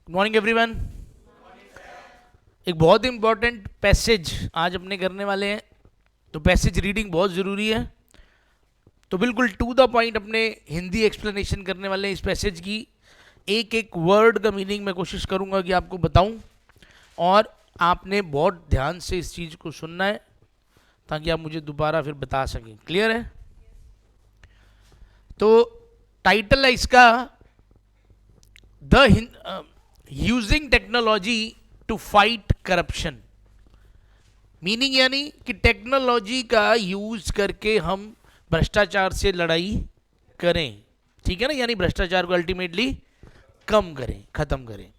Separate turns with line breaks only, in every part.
Good morning everyone. एक बहुत important passage आज अपने करने वाले हैं, तो पैसेज रीडिंग बहुत ज़रूरी है। तो बिल्कुल टू द पॉइंट अपने हिंदी एक्सप्लेनेशन करने वाले हैं इस पैसेज की। एक एक वर्ड का मीनिंग मैं कोशिश करूंगा कि आपको बताऊं, और आपने बहुत ध्यान से इस चीज़ को सुनना है ताकि आप मुझे दोबारा फिर बता सकें। क्लियर है? तो टाइटल है इसका the using technology to fight corruption. Meaning यानी कि टेक्नोलॉजी का यूज करके हम भ्रष्टाचार से लड़ाई करें। ठीक है ना? यानी भ्रष्टाचार को अल्टीमेटली कम करें, खत्म करें।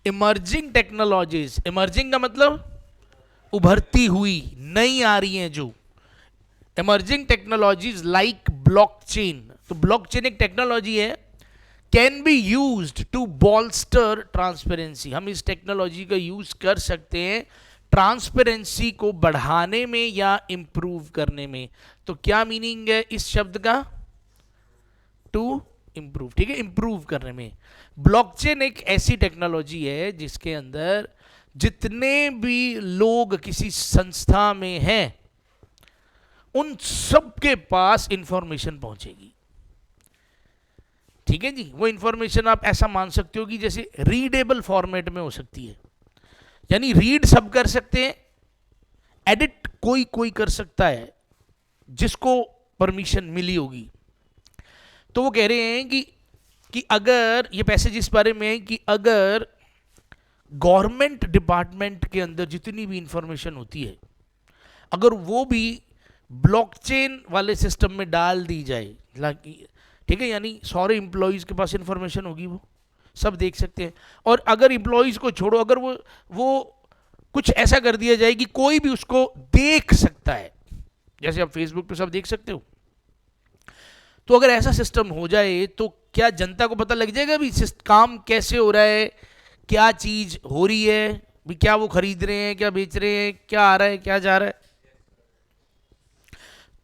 इमर्जिंग टेक्नोलॉजीज, इमर्जिंग का मतलब उभरती हुई, नई आ रही हैं जो इमर्जिंग टेक्नोलॉजीज लाइक ब्लॉकचेन। तो ब्लॉकचेन एक टेक्नोलॉजी है, can be used to bolster transparency. हम इस टेक्नोलॉजी का यूज कर सकते हैं ट्रांसपेरेंसी को बढ़ाने में या इंप्रूव करने में। तो क्या मीनिंग है इस शब्द का? To improve. ठीक है, इंप्रूव करने में। ब्लॉकचेन एक ऐसी टेक्नोलॉजी है जिसके अंदर जितने भी लोग किसी संस्था में हैं उन सबके पास इंफॉर्मेशन पहुंचेगी। ठीक है जी? वो इंफॉर्मेशन आप ऐसा मान सकते हो कि जैसे रीडेबल फॉर्मेट में हो सकती है, यानी रीड सब कर सकते हैं, एडिट कोई कोई कर सकता है जिसको परमिशन मिली होगी। तो वो कह रहे हैं कि अगर ये पैसेज इस बारे में है कि अगर गवर्नमेंट डिपार्टमेंट के अंदर जितनी भी इंफॉर्मेशन होती है अगर वो भी ब्लॉकचेन वाले सिस्टम में डाल दी जाए, ठीक है, यानी सारे इंप्लॉइज के पास इंफॉर्मेशन होगी, वो सब देख सकते हैं। और अगर इंप्लॉइज को छोड़ो, अगर वो कुछ ऐसा कर दिया जाए कि कोई भी उसको देख सकता है, जैसे आप फेसबुक पे सब देख सकते हो, तो अगर ऐसा सिस्टम हो जाए तो क्या जनता को पता लग जाएगा भी काम कैसे हो रहा है, क्या चीज हो रही है, भी क्या वो खरीद रहे हैं, क्या बेच रहे हैं, क्या आ रहा है, क्या जा रहा है।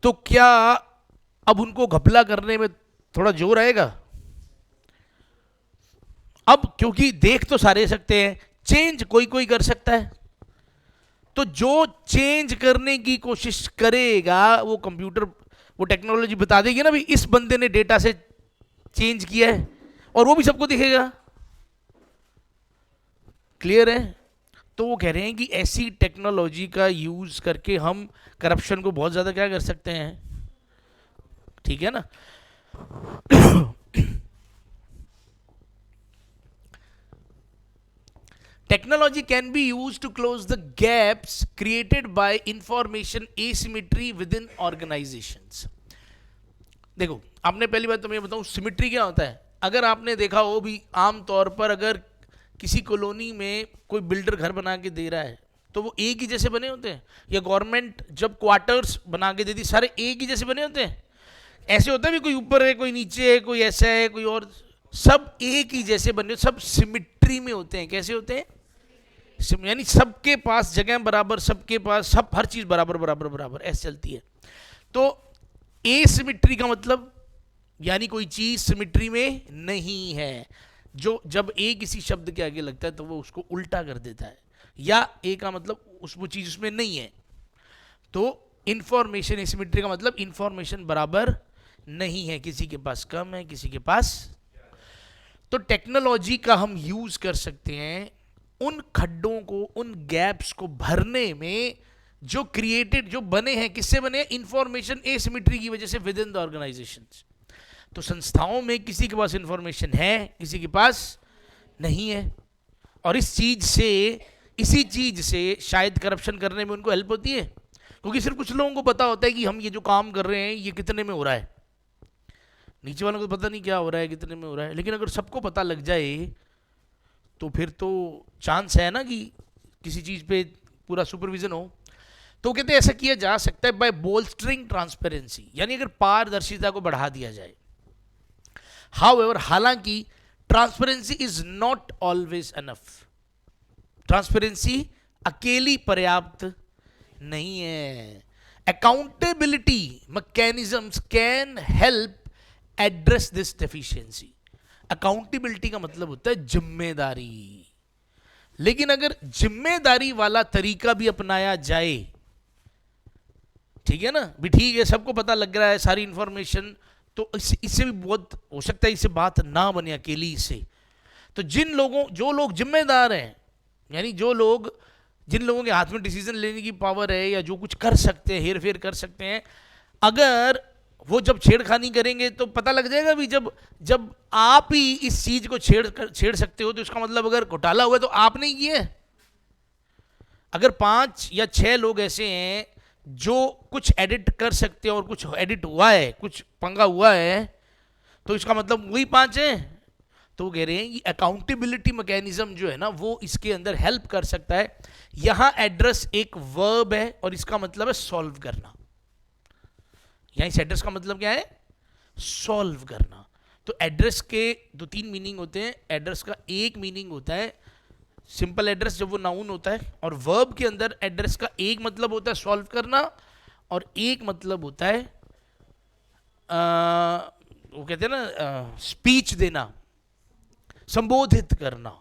तो क्या अब उनको घपला करने में थोड़ा जोर आएगा? अब क्योंकि देख तो सारे सकते हैं, चेंज कोई कोई कर सकता है। तो जो चेंज करने की कोशिश करेगा वो कंप्यूटर, वो टेक्नोलॉजी बता देगी ना भी इस बंदे ने डेटा से चेंज किया है, और वो भी सबको दिखेगा। क्लियर है? तो वो कह रहे हैं कि ऐसी टेक्नोलॉजी का यूज करके हम करप्शन को बहुत ज्यादा क्या कर सकते हैं। ठीक है ना? Technology can be used to close the gaps created by information asymmetry within organizations. देखो, आपने पहली बात तो मैं बताऊं सिमिट्री क्या होता है। अगर आपने देखा हो भी, आम तौर पर अगर किसी कॉलोनी में कोई बिल्डर घर बना के दे रहा है तो वो एक ही जैसे बने होते हैं, या गवर्नमेंट जब क्वार्टर्स बना के देती सारे एक ही जैसे बने होते हैं। ऐसे होता है भी कोई ऊपर है, कोई नीचे है, कोई ऐसा है, कोई और, सब एक ही जैसे बने, सब सिमिट्री में होते हैं। कैसे होते हैं? यानी सबके पास जगह बराबर, सबके पास सब हर चीज बराबर बराबर बराबर ऐसे चलती है। तो एसिमेट्री का मतलब यानी कोई चीज सिमिट्री में नहीं है। जो जब ए किसी शब्द के आगे लगता है तो वो उसको उल्टा कर देता है, या ए का मतलब वो चीज उसमें नहीं है। तो इंफॉर्मेशन एसिमेट्री का मतलब इंफॉर्मेशन बराबर नहीं है, किसी के पास कम है, किसी के पास। तो टेक्नोलॉजी का हम यूज कर सकते हैं उन खड्डों को, उन गैप्स को भरने में जो क्रिएटेड, जो बने हैं, किससे बने हैं? इंफॉर्मेशन एसिमेट्री की वजह से विद इन द ऑर्गेनाइजेशन। तो संस्थाओं में किसी के पास इंफॉर्मेशन है, किसी के पास नहीं है, और इसी चीज से शायद करप्शन करने में उनको हेल्प होती है, क्योंकि सिर्फ कुछ लोगों को पता होता है कि हम ये जो काम कर रहे हैं ये कितने में हो रहा है, नीचे वालों को पता नहीं क्या हो रहा है, कितने में हो रहा है। लेकिन अगर सबको पता लग जाए तो फिर तो चांस है ना कि किसी चीज पे पूरा सुपरविजन हो। तो कहते हैं ऐसा किया जा सकता है बाय बोल्स्टरिंग ट्रांसपेरेंसी, यानी अगर पारदर्शिता को बढ़ा दिया जाए। हाउएवर, हालांकि transparency is not always enough. Transparency अकेली पर्याप्त नहीं है। Accountability mechanisms can help address this deficiency. Accountability का मतलब होता है जिम्मेदारी। लेकिन अगर जिम्मेदारी वाला तरीका भी अपनाया जाए, ठीक है ना, भी ठीक है सबको पता लग रहा है सारी इंफॉर्मेशन, तो इससे भी बहुत हो सकता है इससे बात ना बने अकेली से। तो जो लोग जिम्मेदार हैं, यानी जिन लोगों के हाथ में डिसीजन लेने की पावर है या जो कुछ कर सकते हैं, हेर फेर कर सकते हैं, अगर वो जब छेड़खानी करेंगे तो पता लग जाएगा भी जब आप ही इस चीज को छेड़ सकते हो तो इसका मतलब अगर घोटाला हुआ तो आपने ही किया है। अगर 5 या 6 लोग ऐसे हैं जो कुछ एडिट कर सकते हैं और कुछ एडिट हुआ है, कुछ पंगा हुआ है, तो इसका मतलब वही 5 हैं। तो वो कह रहे हैं कि अकाउंटेबिलिटी मैकेनिज्म जो है ना वो इसके अंदर हेल्प कर सकता है। यहां एड्रेस एक वर्ब है और इसका मतलब है सॉल्व करना। यहां इस एड्रेस का मतलब क्या है? सॉल्व करना। तो एड्रेस के 2-3 मीनिंग होते हैं। एड्रेस का एक मीनिंग होता है सिंपल एड्रेस जब वो नाउन होता है, और वर्ब के अंदर एड्रेस का एक मतलब होता है सॉल्व करना और एक मतलब होता है वो कहते हैं ना स्पीच देना, संबोधित करना,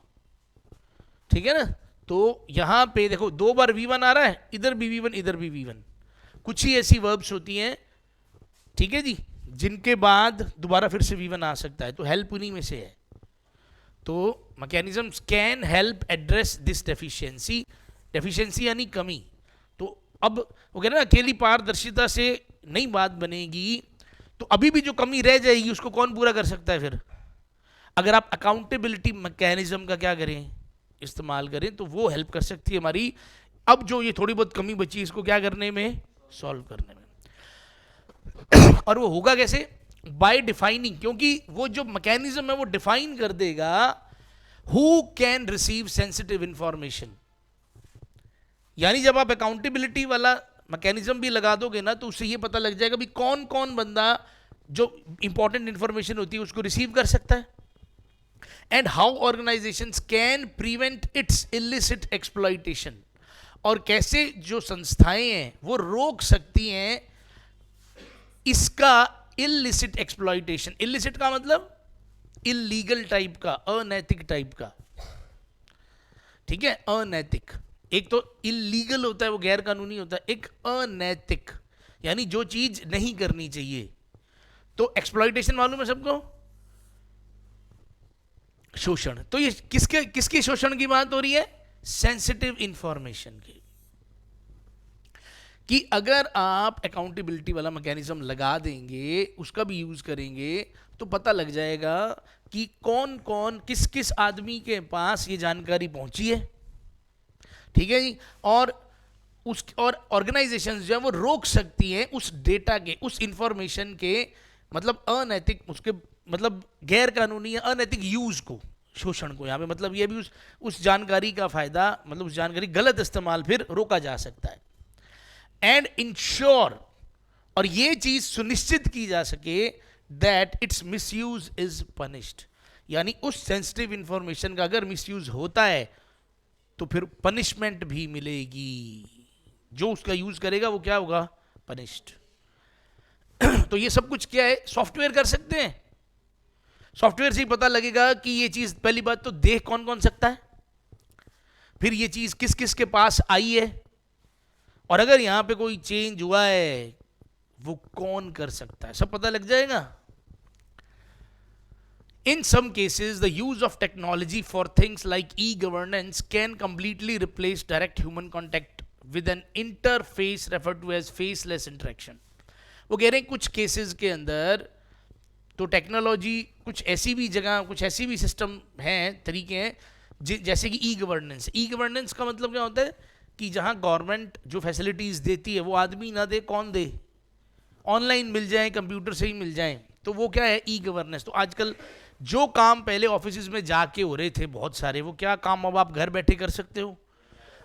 ठीक है ना। तो यहां पे देखो 2 बार V1 आ रहा है, इधर भी V1 इधर भी V1। कुछ ही ऐसी वर्ब्स होती हैं, ठीक है जी, जिनके बाद दोबारा फिर से V1 आ सकता है, तो हेल्प उन्हीं में से है। तो mechanisms can help address this deficiency. Deficiency यानी कमी। तो अब वो कह रहे ना अकेली पारदर्शिता से नहीं बात बनेगी, तो अभी भी जो कमी रह जाएगी उसको कौन पूरा कर सकता है फिर? अगर आप अकाउंटेबिलिटी मैकेनिज्म का क्या करें, इस्तेमाल करें, तो वो हेल्प कर सकती है हमारी अब जो ये थोड़ी बहुत कमी बची इसको क्या करने में, सॉल्व करने में। और वो होगा कैसे? बाय डिफाइनिंग, क्योंकि वो जो मैकेनिज्म है वो डिफाइन कर देगा who can receive sensitive information. यानी जब आप अकाउंटेबिलिटी वाला मैकेनिज्म भी लगा दोगे ना तो उससे ये पता लग जाएगा भी कौन कौन बंदा जो इंपॉर्टेंट इंफॉर्मेशन होती है उसको रिसीव कर सकता है, and how organisations can prevent it's illicit exploitation, और कैसे जो संस्थाएं हैं वो रोक सकती हैं इसका इलिसिट एक्सप्लॉइटेशन। इलिसिट का मतलब इलीगल टाइप का, अनैतिक टाइप का, ठीक है, अनैतिक। एक तो इलीगल होता है वो गैर कानूनी होता है, एक अनैतिक यानी जो चीज नहीं करनी चाहिए। तो एक्सप्लॉइटेशन मालूम है सबको, शोषण। तो ये किसके शोषण की बात हो रही है? सेंसिटिव इंफॉर्मेशन की। कि अगर आप अकाउंटेबिलिटी वाला मैकेनिज्म लगा देंगे, उसका भी यूज करेंगे, तो पता लग जाएगा कि कौन कौन किस किस आदमी के पास ये जानकारी पहुंची है, ठीक है जी। और ऑर्गेनाइजेशंस जो है वो रोक सकती हैं उस डेटा के, उस इंफॉर्मेशन के मतलब अनैतिक, उसके मतलब गैर कानूनी या अनैतिक यूज को, शोषण को। यहाँ पे मतलब ये भी उस जानकारी का फायदा, मतलब उस जानकारी गलत इस्तेमाल फिर रोका जा सकता है। एंड इंश्योर, और ये चीज सुनिश्चित की जा सके that it's misuse is punished, यानी उस सेंसिटिव इंफॉर्मेशन का अगर मिसयूज होता है तो फिर पनिशमेंट भी मिलेगी। जो उसका यूज करेगा वो क्या होगा? पनिश्ड। तो ये सब कुछ क्या है? सॉफ्टवेयर कर सकते हैं। सॉफ्टवेयर से ही पता लगेगा कि ये चीज, पहली बात तो देख कौन कौन सकता है, फिर ये चीज किस किस के पास आई है, और अगर यहां पे कोई चेंज हुआ है वो कौन कर सकता है, सब पता लग जाएगा। In some cases, the use of technology for things like e-governance can completely replace direct human contact with an interface referred to as faceless interaction. वो कह रहे हैं कुछ केसेस के अंदर तो टेक्नोलॉजी, कुछ ऐसी भी जगह, कुछ ऐसी भी सिस्टम हैं, तरीके हैं, जैसे कि ई गवर्नेंस। ई गवर्नेंस का मतलब क्या होता है कि जहां गवर्नमेंट जो फैसिलिटीज देती है वो आदमी ना दे, कौन दे? ऑनलाइन मिल जाए, कंप्यूटर से ही मिल जाए, तो वो क्या है? E governance. तो आजकल जो काम पहले ऑफिस में जाके हो रहे थे बहुत सारे, वो क्या काम अब आप घर बैठे कर सकते हो।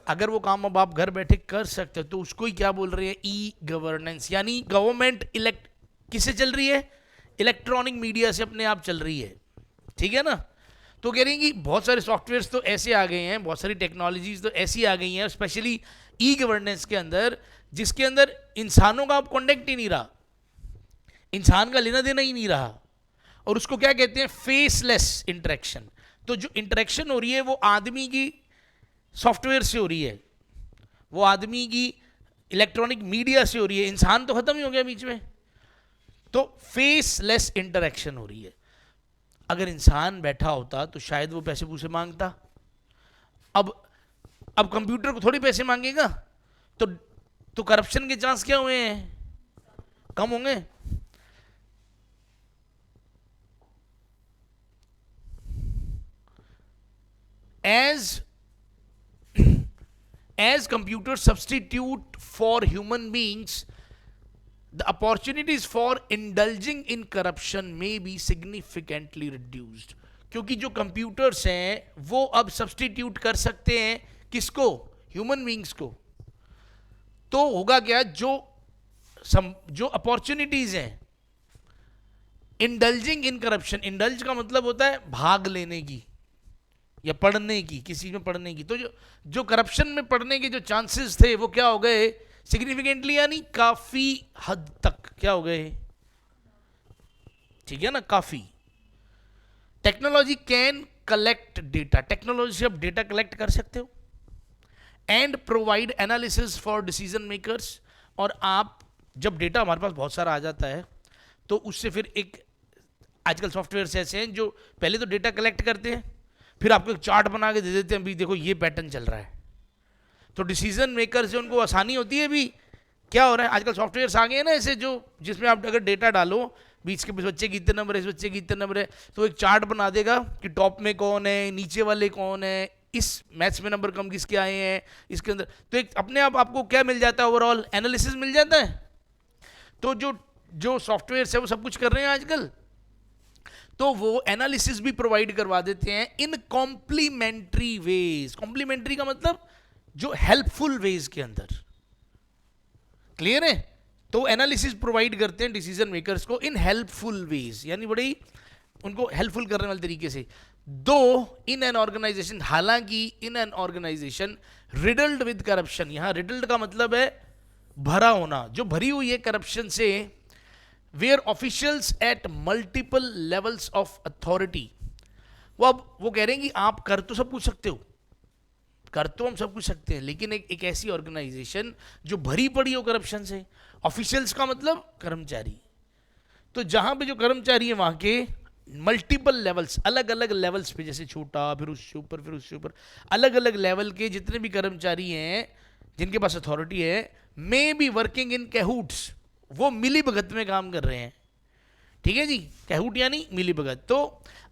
अगर वो काम अब आप घर बैठे कर सकते हो तो उसको ही क्या बोल रहे हैं? E governance. यानी गवर्नमेंट किससे चल रही है? इलेक्ट्रॉनिक मीडिया से अपने आप चल रही है, ठीक है ना। तो कह रही हैं कि बहुत सारे सॉफ्टवेयर्स तो ऐसे आ गए हैं, बहुत सारी टेक्नोलॉजीज तो ऐसी आ गई हैं, स्पेशली ई गवर्नेंस के अंदर, जिसके अंदर इंसानों का अब कॉन्टेक्ट ही नहीं रहा, इंसान का लेना देना ही नहीं रहा, और उसको क्या कहते हैं, फेसलेस इंटरेक्शन। तो जो इंटरेक्शन हो रही है वो आदमी की सॉफ्टवेयर से हो रही है, वो आदमी की इलेक्ट्रॉनिक मीडिया से हो रही है, इंसान तो खत्म ही हो गया बीच में। तो फेसलेस इंटरेक्शन हो रही है। अगर इंसान बैठा होता तो शायद वो पैसे पूसे मांगता। अब कंप्यूटर को थोड़ी पैसे मांगेगा, तो करप्शन के चांस क्या हुए हैं, कम होंगे। as computers substitute for human beings, the opportunities for indulging in corruption may be significantly reduced। क्योंकि जो कंप्यूटर्स हैं वो अब सब्सटीट्यूट कर सकते हैं किसको, ह्यूमन बींग्स को। तो होगा क्या, जो अपॉर्चुनिटीज हैं इंडल्जिंग इन करप्शन, इंडल्ज का मतलब होता है भाग लेने की या पढ़ने की, किसी में पढ़ने की। तो जो करप्शन में पढ़ने के जो चांसेस थे वो क्या हो गए, सिग्निफिकेंटली, यानी काफी हद तक क्या हो गए, ठीक है ना, काफी। Technology can collect data, technology से आप डेटा कलेक्ट कर सकते हो, and provide analysis for decision makers. और आप जब डेटा हमारे पास बहुत सारा आ जाता है तो उससे फिर एक, आजकल सॉफ्टवेयर ऐसे हैं जो पहले तो डेटा कलेक्ट करते हैं, फिर आपको एक चार्ट बना के दे देते हैं, भी देखो ये पैटर्न चल रहा है। तो डिसीजन मेकर से उनको आसानी होती है, भी क्या हो रहा है। आजकल सॉफ्टवेयर्स आ गए हैं ना ऐसे, जो जिसमें आप अगर डेटा डालो, बीच के बच्चे की इतने नंबर है, इस बच्चे की इतने नंबर है, तो एक चार्ट बना देगा कि टॉप में कौन है, नीचे वाले कौन है, इस मैथ्स में नंबर कम किसके आए हैं, इसके अंदर। तो एक अपने आप आपको क्या मिल जाता है, ओवरऑल एनालिसिस मिल जाता है। तो जो सॉफ्टवेयर है वो सब कुछ कर रहे हैं आजकल, तो वो एनालिसिस भी प्रोवाइड करवा देते हैं इन कॉम्प्लीमेंट्री वेज। कॉम्प्लीमेंट्री का मतलब जो हेल्पफुल वेज के अंदर, क्लियर है। तो एनालिसिस प्रोवाइड करते हैं डिसीजन मेकर्स को इन हेल्पफुल वेज, यानी बड़ी उनको हेल्पफुल करने वाले तरीके से। दो इन एन ऑर्गेनाइजेशन, हालांकि in an organisation riddled with corruption, यहां रिडल्ड का मतलब है भरा होना, जो भरी हुई है करप्शन से, where officials at multiple levels of authority. वो कह रहे हैं कि आप कर तो सब कुछ सकते हो, कर तो हम सब कुछ सकते हैं, लेकिन एक ऐसी ऑर्गेनाइजेशन जो भरी पड़ी हो करप्शन से। ऑफिशियल्स का मतलब कर्मचारी, तो जहां पे जो कर्मचारी है वहां के मल्टीपल लेवल्स, अलग अलग लेवल्स पे, जैसे छोटा, फिर उससे ऊपर, फिर उससे ऊपर, अलग अलग लेवल के जितने भी कर्मचारी हैं जिनके पास अथॉरिटी है, मे बी वर्किंग इन कैहूट्स, वो मिली भगत में काम कर रहे हैं। ठीक है जी, कैहूट यानी मिली भगत। तो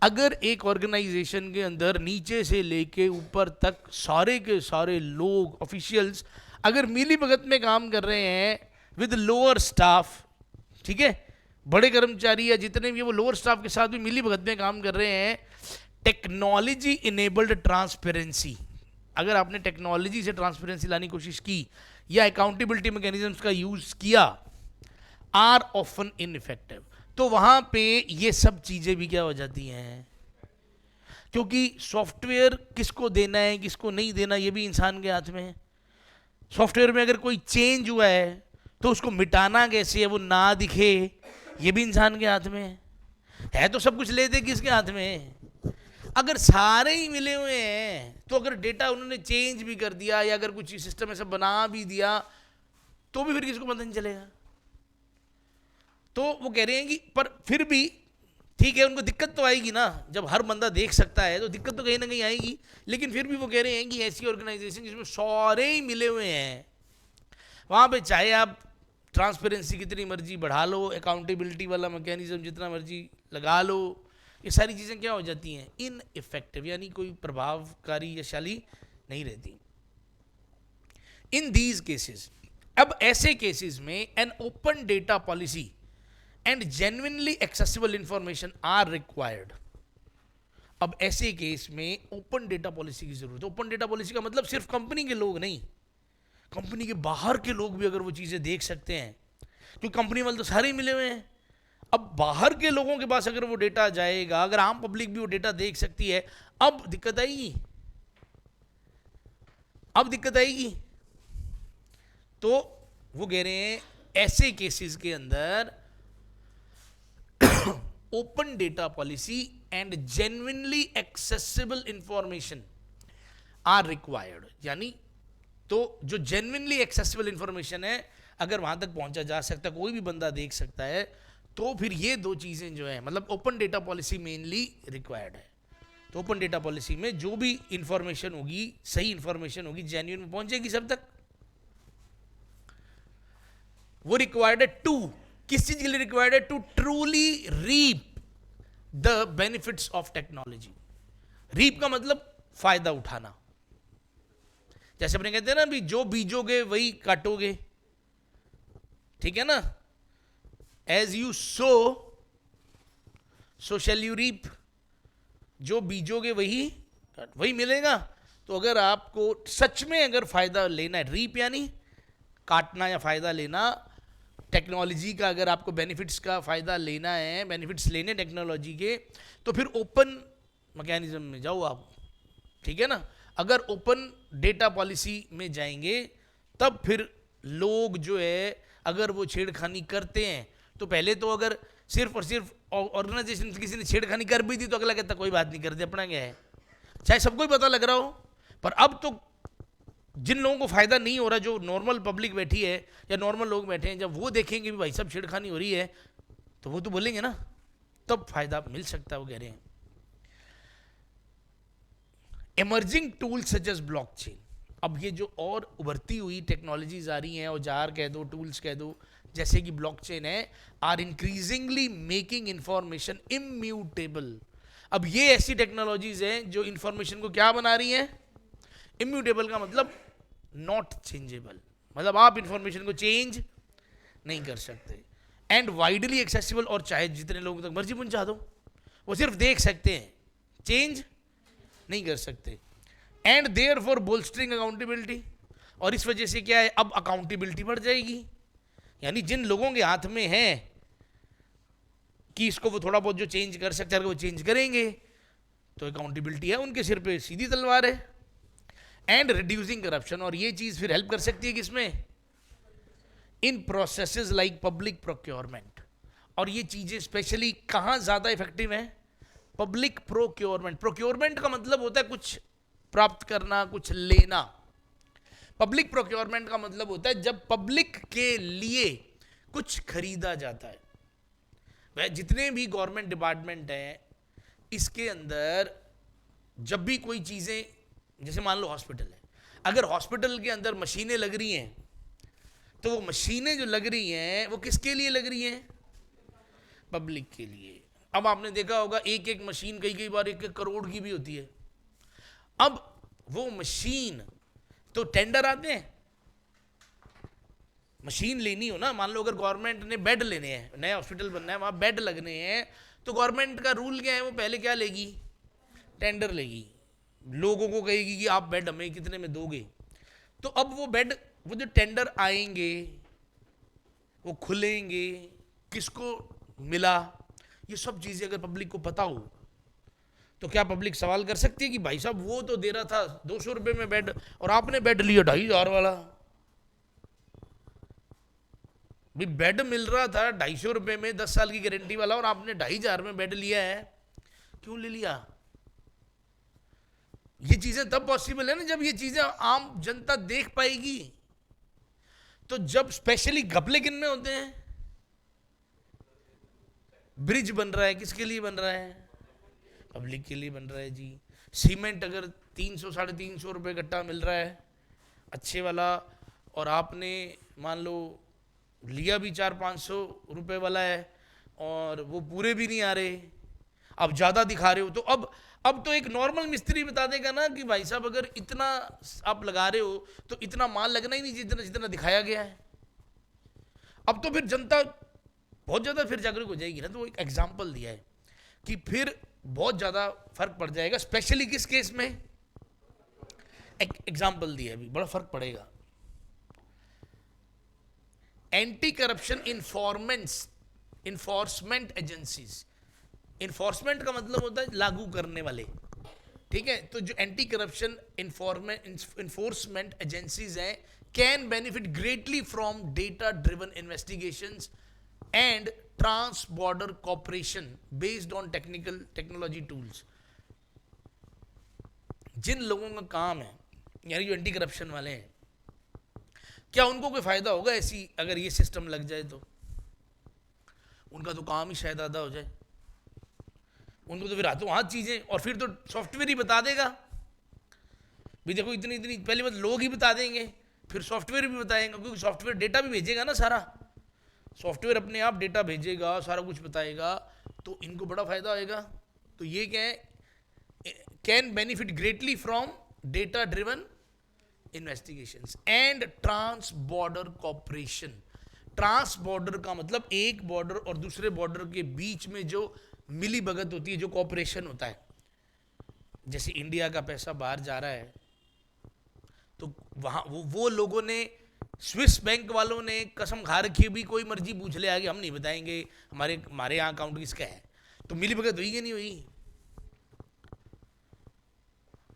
अगर एक ऑर्गेनाइजेशन के अंदर नीचे से लेके ऊपर तक सारे के सारे लोग, ऑफिशियल्स, अगर मिली भगत में काम कर रहे हैं विद लोअर स्टाफ, ठीक है, बड़े कर्मचारी या जितने भी वो लोअर स्टाफ के साथ भी मिली भगत में काम कर रहे हैं, टेक्नोलॉजी इनेबल्ड ट्रांसपेरेंसी, अगर आपने टेक्नोलॉजी से ट्रांसपेरेंसी लाने की कोशिश की या अकाउंटेबिलिटी मैकेनिज्म्स का यूज किया, आर ऑफन इनइफेक्टिव, तो वहां पे ये सब चीजें भी क्या हो जाती हैं, क्योंकि सॉफ्टवेयर किसको देना है किसको नहीं देना ये भी इंसान के हाथ में है। सॉफ्टवेयर में अगर कोई चेंज हुआ है तो उसको मिटाना कैसे है, वो ना दिखे, ये भी इंसान के हाथ में है। तो सब कुछ लेते किसके हाथ में है। अगर सारे ही मिले हुए हैं तो अगर डेटा उन्होंने चेंज भी कर दिया या अगर कुछ सिस्टम ऐसा बना भी दिया तो भी फिर किसको पता नहीं चलेगा। तो वो कह रहे हैं कि पर फिर भी ठीक है, उनको दिक्कत तो आएगी ना, जब हर बंदा देख सकता है तो दिक्कत तो कहीं ना कहीं आएगी, लेकिन फिर भी वो कह रहे हैं कि ऐसी ऑर्गेनाइजेशन जिसमें सारे ही मिले हुए हैं, वहां पे चाहे आप ट्रांसपेरेंसी कितनी मर्जी बढ़ा लो, अकाउंटेबिलिटी वाला मैकेनिज्म जितना मर्जी लगा लो, ये सारी चीज़ें क्या हो जाती हैं, इनइफेक्टिव, यानी कोई प्रभावकारी या शाली नहीं रहती। इन दीज केसेस, अब ऐसे केसेस में an open data policy and genuinely accessible information are required. अब ऐसे केस में ओपन डेटा पॉलिसी की जरूरत है। ओपन डेटा पॉलिसी का मतलब सिर्फ कंपनी के लोग नहीं, कंपनी के बाहर के लोग भी अगर वो चीजें देख सकते हैं, क्योंकि कंपनी वाले तो सारे ही मिले हुए हैं। अब बाहर के लोगों के पास अगर वो डेटा जाएगा, अगर आम पब्लिक भी वो डेटा देख सकती है, अब दिक्कत आएगी, अब दिक्कत आएगी। तो वो कह रहे हैं ऐसे केसेस के अंदर open data policy and genuinely accessible information are required. यानी तो जो जेन्युइनली एक्सेसिबल इंफॉर्मेशन है, अगर वहां तक पहुंचा जा सकता है, कोई भी बंदा देख सकता है, तो फिर ये दो चीजें जो है, मतलब open data policy mainly required है। तो ओपन डेटा पॉलिसी में जो भी इंफॉर्मेशन होगी, सही इंफॉर्मेशन होगी, जेन्युइन में पहुंचेगी सब तक। वो रिक्वायर्ड है टू, किस चीज के लिए रिक्वायर्ड है? To truly reap the benefits of technology. Reap का मतलब फायदा उठाना। जैसे अपने कहते हैं ना, भी जो बीजोगे वही काटोगे, ठीक है ना? As you sow so shall you reap. जो बीजोगे वही मिलेगा। तो अगर आपको सच में अगर फायदा लेना है, रीप यानी काटना या फायदा लेना, टेक्नोलॉजी का अगर आपको बेनिफिट्स का फायदा लेना है, बेनिफिट्स लेने टेक्नोलॉजी के, तो फिर ओपन मैकेनिज्म में जाओ आप, ठीक है ना? अगर ओपन डेटा पॉलिसी में जाएंगे तब फिर लोग जो है, अगर वो छेड़खानी करते हैं, तो पहले तो अगर सिर्फ और सिर्फ ऑर्गेनाइजेशन किसी ने छेड़खानी कर भी दी तो अगला कहता कोई बात नहीं, करते अपना क्या है, चाहे सबको ही पता लग रहा हो। पर अब तो जिन लोगों को फायदा नहीं हो रहा, जो नॉर्मल पब्लिक बैठी है या नॉर्मल लोग बैठे हैं, जब वो देखेंगे भी भाई सब छेड़खानी हो रही है, तो वो तो बोलेंगे ना, तब फायदा मिल सकता है, वो कह रहे हैं। Emerging tools such as blockchain. अब ये जो और उभरती हुई टेक्नोलॉजीज आ रही हैं, औजार कह दो, टूल्स कह दो, जैसे कि ब्लॉकचेन है, are increasingly making information immutable. अब ये ऐसी टेक्नोलॉजीज हैं जो इंफॉर्मेशन को क्या बना रही हैं? इम्यूटेबल का मतलब नॉट चेंजेबल, मतलब आप इंफॉर्मेशन को चेंज नहीं कर सकते। एंड वाइडली एक्सेसिबल, और चाहे जितने लोगों तक मर्जी पहुंचा दो, वो सिर्फ देख सकते हैं, चेंज नहीं कर सकते। एंड देयर फॉर बोल्स्टरिंग अकाउंटेबिलिटी, और इस वजह से क्या है, अब अकाउंटेबिलिटी बढ़ जाएगी। यानी जिन लोगों के हाथ में है कि इसको वो थोड़ा बहुत जो चेंज कर सकते हैं, वो चेंज करेंगे, तो अकाउंटेबिलिटी है उनके सिर पे, सीधी तलवार है। एंड रिड्यूसिंग करप्शन, और ये चीज फिर हेल्प कर सकती है किसमें? इन प्रोसेसेस लाइक पब्लिक प्रोक्योरमेंट। और ये चीजें स्पेशली कहां ज्यादा इफेक्टिव है? Public procurement. प्रोक्योरमेंट का मतलब होता है कुछ प्राप्त करना, कुछ लेना। पब्लिक प्रोक्योरमेंट का मतलब होता है जब पब्लिक के लिए कुछ खरीदा जाता है। वह जितने भी गवर्नमेंट डिपार्टमेंट हैं, इसके अंदर जब भी कोई चीजें, जैसे मान लो हॉस्पिटल है, अगर हॉस्पिटल के अंदर मशीनें लग रही हैं, तो वो मशीनें जो लग रही हैं वो किसके लिए लग रही हैं? पब्लिक के लिए। अब आपने देखा होगा एक एक मशीन कई बार 1-1 करोड़ की भी होती है। अब वो मशीन तो टेंडर आते हैं, मशीन लेनी हो ना, मान लो अगर गवर्नमेंट ने बेड लेने हैं, नया हॉस्पिटल बनना है, वहां बेड लगने हैं, तो गवर्नमेंट का रूल क्या है? वो पहले क्या लेगी? टेंडर लेगी, लोगों को कहेगी कि आप बेड हमें कितने में दोगे। तो अब वो बेड, वो जो टेंडर आएंगे, वो खुलेंगे, किसको मिला, ये सब चीजें अगर पब्लिक को पता हो, तो क्या पब्लिक सवाल कर सकती है कि भाई साहब वो तो दे रहा था 200 रुपए में बेड, और आपने बेड लिया 2,500 वाला। भी बेड मिल रहा था 250 रुपए में, 10 साल की गारंटी वाला, और आपने 2,500 में बेड लिया है, क्यों ले लिया? ये चीजें तब पॉसिबल है ना जब ये चीजें आम जनता देख पाएगी। तो जब स्पेशली घपले किन में होते हैं? ब्रिज बन रहा है, किसके लिए बन रहा है? पब्लिक के लिए बन रहा है जी। सीमेंट अगर 300-350 रुपए गट्टा मिल रहा है अच्छे वाला, और आपने मान लो लिया भी 400-500 रुपए वाला है, और वो पूरे भी नहीं आ रहे, आप ज्यादा दिखा रहे हो, तो अब तो एक नॉर्मल मिस्त्री बता देगा ना कि भाई साहब अगर इतना आप लगा रहे हो तो इतना माल लगना ही नहीं जितना जितना दिखाया गया है। अब तो फिर जनता बहुत ज्यादा फिर जागरूक हो जाएगी ना। तो एक एग्जाम्पल दिया है कि फिर बहुत ज्यादा फर्क पड़ जाएगा, स्पेशली किस केस में? एक एग्जाम्पल दिया है, अभी बड़ा फर्क पड़ेगा। Anti corruption enforcement agencies. Enforcement का मतलब होता है लागू करने वाले, ठीक है? तो जो एंटी करप्शन इन्फोर्समेंट एजेंसीज हैं, can benefit greatly from data driven investigations and trans border cooperation based on technology tools. जिन लोगों का काम है, यानी जो एंटी करप्शन वाले हैं, क्या उनको कोई फायदा होगा ऐसी अगर ये सिस्टम लग जाए तो? उनका तो काम ही शायद आधा हो जाए। उनको तो फिर हाथों हाथ चीजें, और फिर तो सॉफ्टवेयर ही बता देगा भी देखो इतनी इतनी, पहले बात लोग ही बता देंगे, फिर सॉफ्टवेयर भी बताएगा, क्योंकि सॉफ्टवेयर डेटा भी भेजेगा ना सारा। सॉफ्टवेयर अपने आप डेटा भेजेगा, सारा कुछ बताएगा, तो इनको बड़ा फायदा होएगा। तो ये क्या है, can benefit greatly from data driven investigations and trans border cooperation. Trans border का मतलब एक बॉर्डर और दूसरे बॉर्डर के बीच में जो मिली भगत होती है, जो कॉपरेशन होता है। जैसे इंडिया का पैसा बाहर जा रहा है तो वहां वो लोगों ने, स्विस बैंक वालों ने कसम खा रखी भी कोई मर्जी पूछ ले आगे, हम नहीं बताएंगे हमारे यहाँ अकाउंट किसका है। तो मिली भगत हुई कि नहीं हुई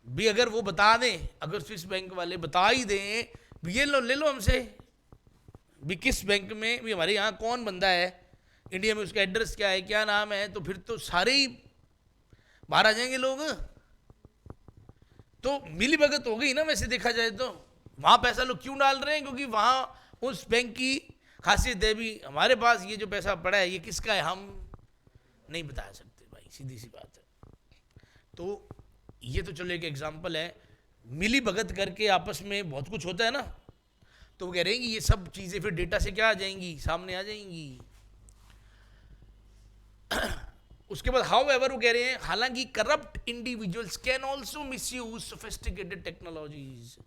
भी? अगर वो बता दें, अगर स्विस बैंक वाले बता ही दें भी ये लो ले लो हमसे भी किस बैंक में भी हमारे यहाँ कौन बंदा है इंडिया में, उसका एड्रेस क्या है, क्या नाम है, तो फिर तो सारे ही बाहर आ जाएंगे लोग। तो मिली भगत हो गई ना वैसे देखा जाए तो। वहां पैसा लोग क्यों डाल रहे हैं? क्योंकि वहां उस बैंक की खासियत है भी हमारे पास ये जो पैसा पड़ा है ये किसका है हम नहीं बता सकते भाई, सीधी सी बात है। तो ये तो चलो एक एग्जाम्पल है। मिली भगत करके आपस में बहुत कुछ होता है ना, तो वो कह रहे हैं कि ये सब चीजें फिर डेटा से क्या आ जाएंगी, सामने आ जाएंगी। उसके बाद हाउ एवर वो कह रहे हैं हालांकि corrupt individuals can also miss use sophisticated technologies.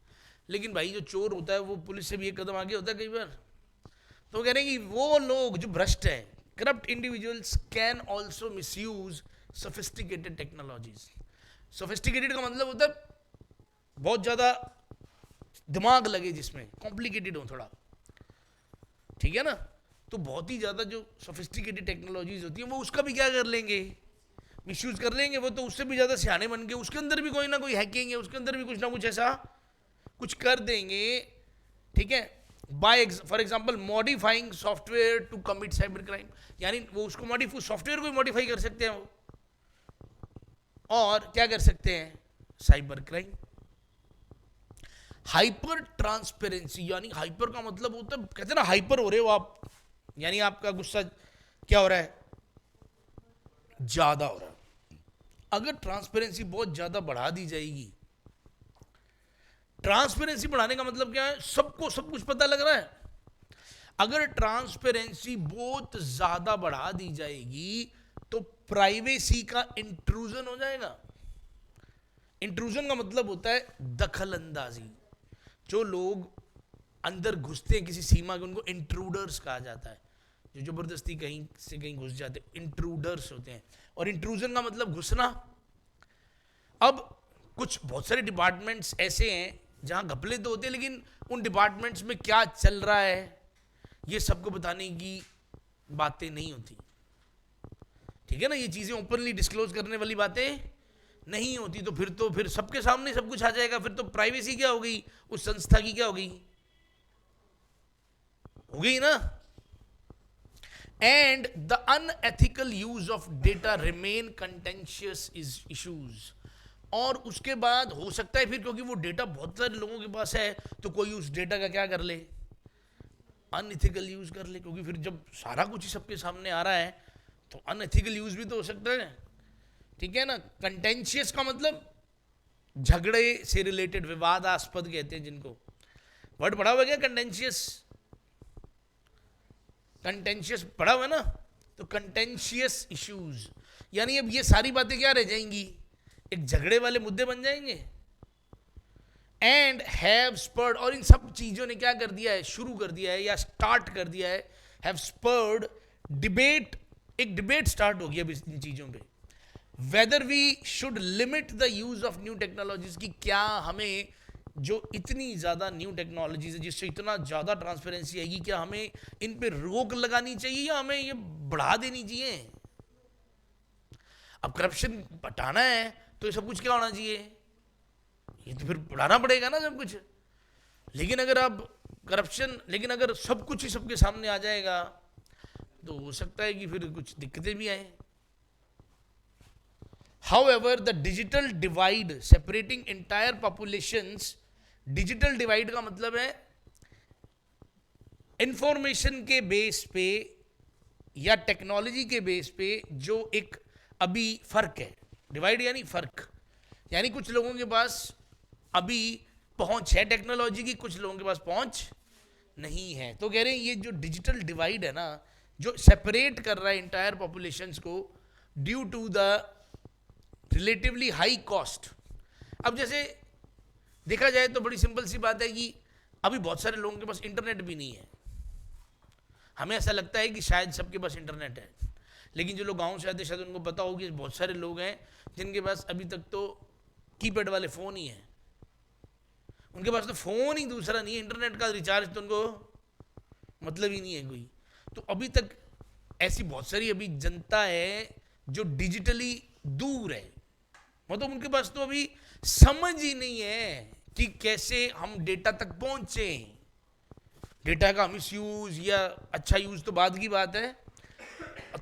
लेकिन भाई जो चोर होता है वो पुलिस से भी एक कदम आगे होता है कई बार। तो वो कह रहे हैं कि वो लोग जो भ्रष्ट हैं, corrupt individuals can also miss use sophisticated technologies. Sophisticated का मतलब होता है बहुत ज्यादा दिमाग लगे, जिसमें कॉम्प्लिकेटेड हो थोड़ा, ठीक है ना। तो बहुत ही ज़्यादा जो सोफिस्टिकेटेड टेक्नोलॉजीज होती हैं वो उसका भी क्या कर लेंगे, मिसयूज कर लेंगे। वो तो उससे भी ज़्यादा सियाने बन के उसके अंदर भी कोई ना कोई हैकिंग है, उसके अंदर भी कुछ ना कुछ ऐसा कुछ कर देंगे, ठीक है। By for example modifying software to commit cyber crime, यानी वो उसको सॉफ्टवेयर को मॉडिफाई कर सकते हैं वो, और क्या कर सकते हैं, साइबर क्राइम। हाइपर ट्रांसपेरेंसी, यानी हाइपर का मतलब होता है, कहते हैं ना हाइपर हो रहे हो आप, यानी आपका गुस्सा क्या हो रहा है, ज्यादा हो रहा है। अगर ट्रांसपेरेंसी बहुत ज्यादा बढ़ा दी जाएगी, ट्रांसपेरेंसी बढ़ाने का मतलब क्या है, सबको सब कुछ पता लग रहा है। अगर ट्रांसपेरेंसी बहुत ज्यादा बढ़ा दी जाएगी तो प्राइवेसी का इंट्रूजन हो जाएगा। इंट्रूजन का मतलब होता है दखल अंदाजी। जो लोग अंदर घुसते हैं किसी सीमा के, उनको इंट्रूडर्स कहा जाता है। जो जबरदस्ती कहीं से कहीं घुस जाते हैं, इंट्रूडर्स होते हैं। और इंट्रूजन का मतलब घुसना। अब कुछ बहुत सारे डिपार्टमेंट्स ऐसे हैं जहां घपले तो होते हैं, लेकिन उन डिपार्टमेंट्स में क्या चल रहा है ये सबको बताने की बातें नहीं होती, ठीक है ना। ये चीजें ओपनली डिस्क्लोज करने वाली बातें नहीं होती। तो फिर सबके सामने सब कुछ आ जाएगा, फिर तो प्राइवेसी क्या हो गई, उस संस्था की क्या हो गई ना। And the unethical use of data remain contentious issues. और उसके बाद हो सकता है फिर, क्योंकि वो डेटा बहुत सारे लोगों के पास है, तो कोई उस डेटा का क्या कर ले, अनएथिकल यूज कर ले। क्योंकि फिर जब सारा कुछ ही सबके सामने आ रहा है तो अनएथिकल यूज भी तो हो सकता है, ठीक है ना। कंटेंशियस का मतलब झगड़े से रिलेटेड, विवादास्पद कहते हैं जिनको, वर्ड पढ़ा हुआ क्या कंटेंशियस, कंटेंशियस पढ़ा हुआ है ना। तो कंटेंशियस इश्यूज, यानी अब ये सारी बातें क्या रह जाएंगी, एक झगड़े वाले मुद्दे बन जाएंगे। एंड हैव स्पर्ड, और इन सब चीजों ने क्या कर दिया है, शुरू कर दिया है या स्टार्ट कर दिया है, हैव स्पर्ड डिबेट, एक डिबेट स्टार्ट हो गया इन चीजों पे। Whether we should limit the use of new technologies, की क्या हमें जो इतनी ज्यादा न्यू टेक्नोलॉजीज है जिससे इतना ज्यादा ट्रांसपेरेंसी आएगी, क्या हमें इन पे रोक लगानी चाहिए या हमें ये बढ़ा देनी चाहिए। अब करप्शन हटाना है तो ये सब कुछ क्या होना चाहिए, ये तो फिर बढ़ाना पड़ेगा ना सब कुछ। लेकिन अगर सब कुछ ही सबके सामने आ जाएगा तो हो सकता है कि फिर कुछ दिक्कतें भी आए. However, the digital divide separating entire populations, digital divide का मतलब है इंफॉर्मेशन के बेस पे या टेक्नोलॉजी के बेस पे जो एक अभी फर्क है. डिवाइड यानी फर्क, यानी कुछ लोगों के पास अभी पहुंच है टेक्नोलॉजी की, कुछ लोगों के पास पहुंच नहीं है. तो कह रहे हैं ये जो डिजिटल डिवाइड है ना, जो सेपरेट कर रहा है इंटायर पॉपुलेशंस को due to the relatively high cost. अब जैसे देखा जाए तो बड़ी सिंपल सी बात है कि अभी बहुत सारे लोगों के पास इंटरनेट भी नहीं है. हमें ऐसा लगता है कि शायद सबके पास इंटरनेट है, लेकिन जो लोग गांव से आते हैं शायद उनको पता हो कि बहुत सारे लोग हैं जिनके पास अभी तक तो कीपैड वाले फ़ोन ही हैं. उनके पास तो फ़ोन ही दूसरा नहीं है, इंटरनेट का रिचार्ज तो उनको मतलब ही नहीं है कोई. तो अभी तक ऐसी बहुत सारी अभी जनता है जो डिजिटली दूर है, मतलब उनके पास तो अभी समझ ही नहीं है कि कैसे हम डेटा तक पहुंचे. डेटा का मिसयूज या अच्छा यूज तो बाद की बात है.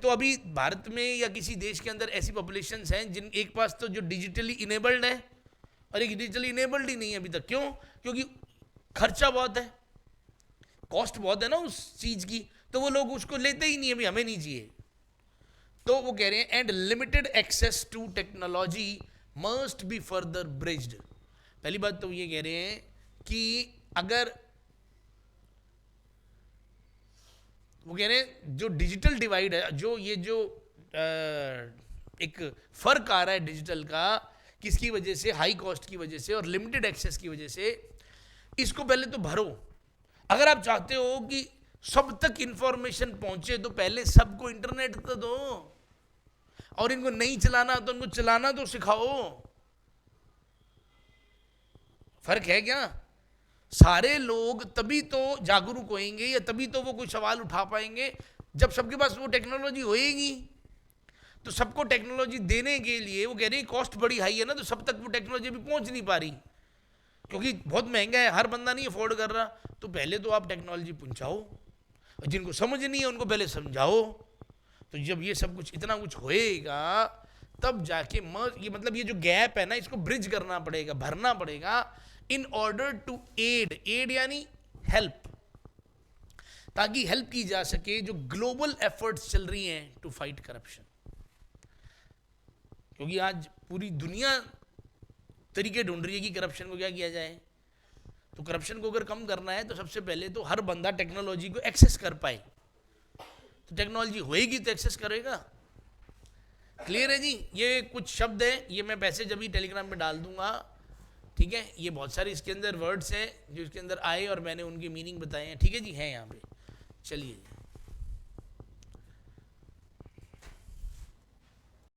तो अभी भारत में या किसी देश के अंदर ऐसी पॉपुलेशंस हैं जिन एक पास तो जो डिजिटली इनेबल्ड है और एक डिजिटली इनेबल्ड ही नहीं है अभी तक. क्यों? क्योंकि खर्चा बहुत है, कॉस्ट बहुत है ना उस चीज की, तो वो लोग उसको लेते ही नहीं है, अभी हमें नहीं चाहिए. तो वो कह रहे हैं and limited access to technology must be further bridged. पहली बात तो ये कह रहे हैं कि अगर वो कह रहे हैं जो डिजिटल डिवाइड है, जो ये जो एक फर्क आ रहा है डिजिटल का, किसकी वजह से? हाई कॉस्ट की वजह से और लिमिटेड एक्सेस की वजह से. इसको पहले तो भरो. अगर आप चाहते हो कि सब तक इंफॉर्मेशन पहुंचे तो पहले सबको इंटरनेट तो दो, और इनको नहीं चलाना तो इनको चलाना तो सिखाओ. फर्क है क्या? सारे लोग तभी तो जागरूक होंगे या तभी तो वो कोई सवाल उठा पाएंगे जब सबके पास वो टेक्नोलॉजी होएगी. तो सबको टेक्नोलॉजी देने के लिए वो कह रहे हैं कॉस्ट बड़ी हाई है ना, तो सब तक वो टेक्नोलॉजी भी पहुंच नहीं पा रही क्योंकि बहुत महंगा है, हर बंदा नहीं अफोर्ड कर रहा. तो पहले तो आप टेक्नोलॉजी पहुंचाओ और जिनको समझ नहीं है उनको पहले समझाओ. तो जब ये सब कुछ इतना कुछ होएगा तब जाके ये मतलब ये जो गैप है ना, इसको ब्रिज करना पड़ेगा, भरना पड़ेगा इन ऑर्डर टू एड यानी हेल्प, ताकि हेल्प की जा सके जो ग्लोबल एफर्ट्स चल रही हैं टू फाइट करप्शन. क्योंकि आज पूरी दुनिया तरीके ढूंढ रही है कि करप्शन को क्या किया जाए. तो करप्शन को अगर कम करना है तो सबसे पहले तो हर बंदा टेक्नोलॉजी को एक्सेस कर पाए. तो टेक्नोलॉजी होएगी तो एक्सेस करेगा. क्लियर है जी? ये कुछ शब्द हैं, ये मैं पैसेज अभी टेलीग्राम पे डाल दूंगा, ठीक है. ये बहुत सारे इसके अंदर वर्ड्स हैं जो इसके अंदर आए और मैंने उनके मीनिंग बताए हैं, ठीक है जी, हैं यहाँ पे. चलिए.